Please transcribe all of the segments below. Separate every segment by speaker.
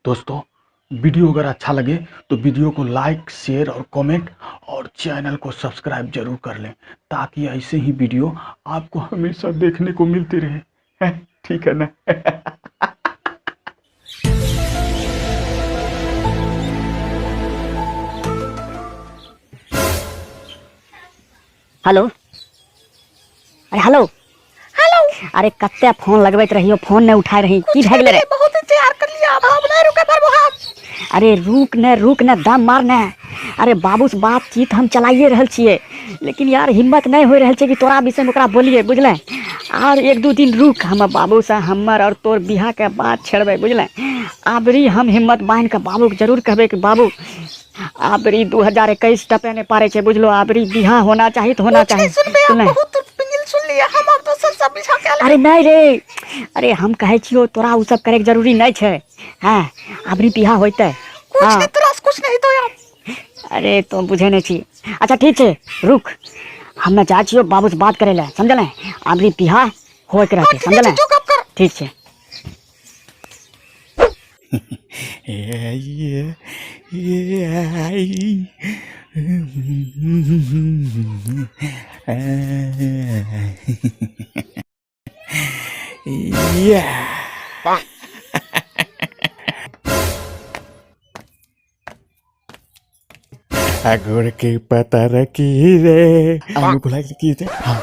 Speaker 1: दोस्तों, वीडियो अगर अच्छा लगे तो वीडियो को लाइक, शेयर और कमेंट और चैनल को सब्सक्राइब जरूर कर लें ताकि ऐसे ही वीडियो आपको हमेशा देखने को मिलते रहे। ठीक है ना?
Speaker 2: हेलो। अरे हेलो हेलो। अरे कत्ते फोन लगबैत रहियो, फोन नहीं उठा रही की भए गेलै रे?
Speaker 3: बहुत इंतजार कर लिया, अब हम नहीं रुके पर हम।
Speaker 2: अरे रुक न दम मार न। अरे बाबू से बातचीत हम चलाइए रहल छिए, लेकिन यार हिम्मत नहीं हो रहल छै कि तोरा विषय में ओकरा बोलिए, बुझले? और एक दो दिन रुक, हम बाबू से हमर और तोर बियाह के बात छेड़बै, बुझले? आबरी हम हिम्मत बांध के बाबू के जरूर कहबै कि बाबू आबरी 2021 टपे नहीं पारे छे, बुझलो? आबरी बियाह होना चाहिए तो होना चाहिए।
Speaker 3: सुन लिया हम, अब दोसर सब बिछा के।
Speaker 2: अरे नहीं रे, अरे हम कहे छियो तोरा उ सब करे के जरूरी नहीं छे। हां, आबरी बियाह होइते।
Speaker 3: कुछ नहीं तोरा कुछ नहीं तो यार।
Speaker 2: अरे तो बुझे नहीं छी। अच्छा ठीक छे, रुक, हम जा छियो बाबू से बात करे ले, समझले? आबरी बियाह होय के रहते, समझले? ठीक छे।
Speaker 4: आगोर के पता रखी रे आलू बुला की थे। हाँ,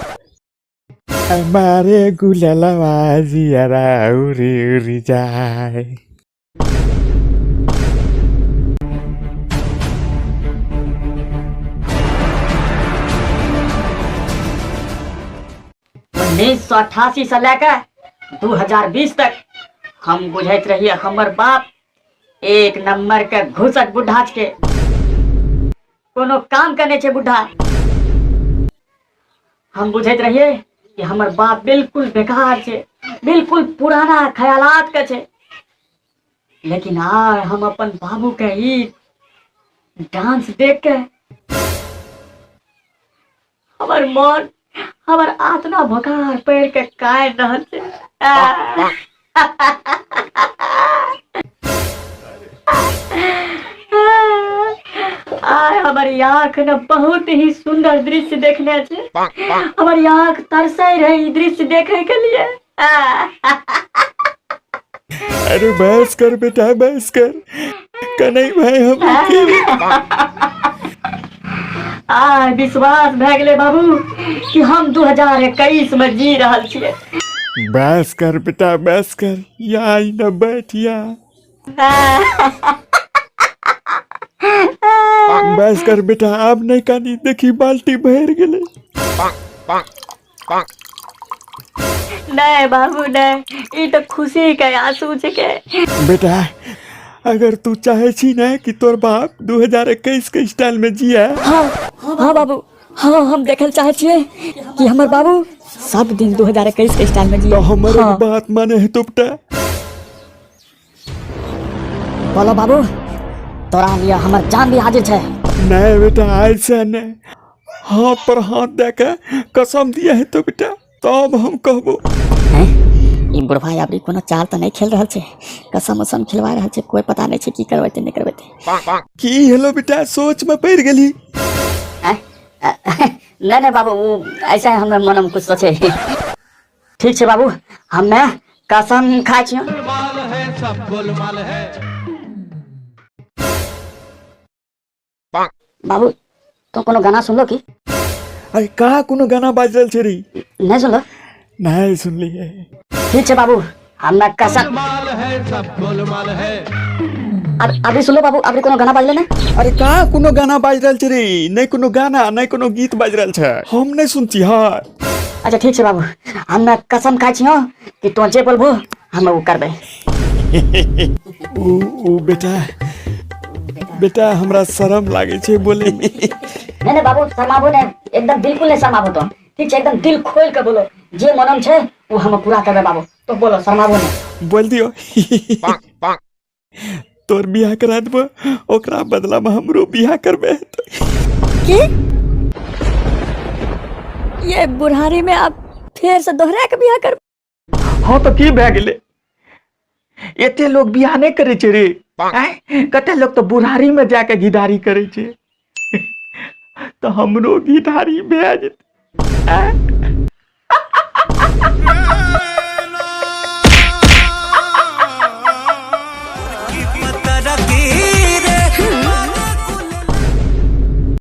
Speaker 4: हमारे गुलाला जियारा उरी उरी जाए।
Speaker 2: उन्नीस 1988 से लेकर 2020 तक हम बुझैत रहिए हमर बाप एक नंबर के घुसट बुढ़ा के, कोनो काम करने छे बुढ़ा। हम बुझैत रहिए कि हमर बाप बिल्कुल बेकार छे, बिल्कुल पुराना ख्यालात के छे। लेकिन आज हम अपन बाबू के ई डांस देख के हमर मन, हमर आत्मा भोकार पैर के काट रहल छे। आय हमारी आँख न बहुत ही सुंदर दृश्य देखने छे। हमारी आँख तरसे रही दृश्य देखे के लिए।
Speaker 4: अरे बस कर बेटा, बस कर, कन्हई भाई हम
Speaker 2: विश्वास भए गेले बाबू कि हम 2021 में जी रहल छिए।
Speaker 4: बस कर बेटा, बस कर, या न बैठिया। बस कर बेटा, अब नहीं कानी, देखी बाल्टी भर गेले।
Speaker 2: नहीं बाबू नहीं, ये तो खुशी के आंसू छे।
Speaker 4: बेटा अगर तू चाहे छी ना कि तोर बाप 2021 के स्टाइल में जिया।
Speaker 2: हाँ बाबू, हाँ हम देखल चाहे छिए कि हमर बाबू सब दिन 2021 के स्टाइल में जिया।
Speaker 4: तो हमारे बात माने है तो बेटा।
Speaker 2: बोलो बाबू, तोरा लिए हमर जान भी हाजिर छे।
Speaker 4: नहीं बेटा, ऐसा नहीं, हाथ पर हाथ देके कसम दिया है तो बेटा, तब हम कहबो।
Speaker 2: ई बुढ़वा अबरी कोनो चाल तो नहीं खेल रहल छे, कसम उसम खिलवा रहल छे, कोई पता नहीं छे की करबैते नहीं करबैते।
Speaker 4: की हेलो बेटा, सोच में पड़ गेली?
Speaker 2: नहीं बाबू, ऐसा हमर मन में कुछ सोचे। ठीक छे बाबू, हमें कसम खाइ छियो।
Speaker 5: गोलमाल है, सब गोलमाल है।
Speaker 2: बाबू तो कोनो गाना सुनलो की?
Speaker 4: अरे कहाँ कोनो गाना बाज रहल छे रे?
Speaker 2: नहीं सुनलो?
Speaker 4: नहीं सुनली है।
Speaker 2: ठीक छे बाबू, हमें कसम।
Speaker 5: गोलमाल है, सब गोलमाल है।
Speaker 2: अभी सुन लो बाबू, अभी कोनो गाना बाजले ना?
Speaker 4: अरे कहाँ कोनो गाना बाज रहल छे रे? नहीं कोनो गाना, नहीं कोनो गीत बाज रहल छे, हम नहीं सुनती। हाँ
Speaker 2: अच्छा ठीक छे बाबू, हमें कसम खाइ छियो कि तो जे बोलबो हम वो करबे।
Speaker 4: ओ बेटा हमरा शर्म लागे छे बोले में।
Speaker 2: नहीं बाबू, शर्माबो नहीं, एकदम बिल्कुल नहीं शर्माबो। तो ठीक छे, एकदम दिल खोल के बोलो, जे मनम छे वो हम पूरा करबे बाबू। तो बोलो, शर्माबो नहीं।
Speaker 4: बोल दियो। तोर बियाह करा देबो, ओकरा बदला में हमरो बियाह करबे।
Speaker 2: की ये बुढ़ारी में आप फिर से दोहरा के बियाह कर?
Speaker 1: हाँ तो की भए गेले? एते लोग बियाह नहीं करे छे रे, कते लोग तो बुढ़ारी में जाके घिढारी करे छे तो हमरो घिढारी भे जेतै।